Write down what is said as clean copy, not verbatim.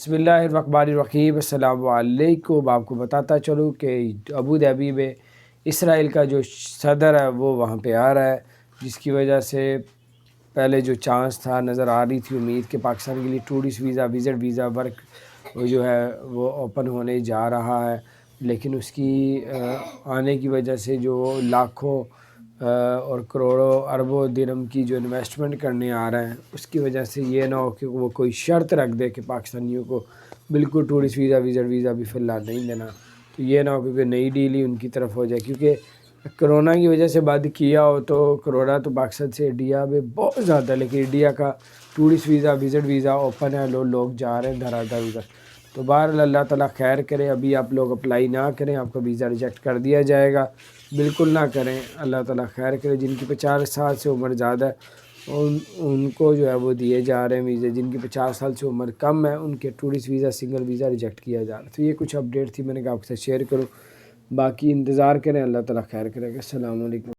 بسم اللہ الرحمن الرحیم۔ السلام علیکم۔ آپ کو بتاتا چلوں کہ ابوظہبی میں اسرائیل کا جو صدر ہے وہ وہاں پہ آ رہا ہے، جس کی وجہ سے پہلے جو چانس تھا نظر آ رہی تھی امید کہ پاکستان کے لیے tourist visa, visit visa work وہ جو ہے وہ اوپن ہونے جا رہا ہے، لیکن اس کی آنے کی وجہ سے جو لاکھوں اور کروڑوں اربوں درہم کی جو انویسٹمنٹ کرنے آ رہے ہیں، اس کی وجہ سے یہ نہ ہو کہ وہ کوئی شرط رکھ دے کہ پاکستانیوں کو بالکل ٹورسٹ ویزا، وزٹ ویزا بھی فی الحال نہیں دینا، تو یہ نہ ہو کہ نئی ڈیل ہی ان کی طرف ہو جائے، کیونکہ کرونا کی وجہ سے بند کیا ہو تو کرونا تو پاکستان سے انڈیا میں بہت زیادہ ہے، لیکن انڈیا کا tourist visa, visit visa open ہے، لوگ جا رہے ہیں دھڑا دھڑ ادھر، تو بہرحال اللہ تعالیٰ خیر کرے۔ ابھی آپ لوگ اپلائی نہ کریں، آپ کا ویزا ریجیکٹ کر دیا جائے گا، بالکل نہ کریں، اللہ تعالیٰ خیر کرے۔ جن کی 50 سال سے عمر زیادہ ہے ان کو جو ہے وہ دیے جا رہے ہیں ویزے، جن کی 50 سال سے عمر کم ہے ان کے tourist visa, single visa reject کیا جا رہا ہے۔ تو یہ کچھ اپڈیٹ تھی، میں نے کہا آپ کے ساتھ شیئر کروں، باقی انتظار کریں، اللہ تعالیٰ خیر کرے گا۔ السلام علیکم۔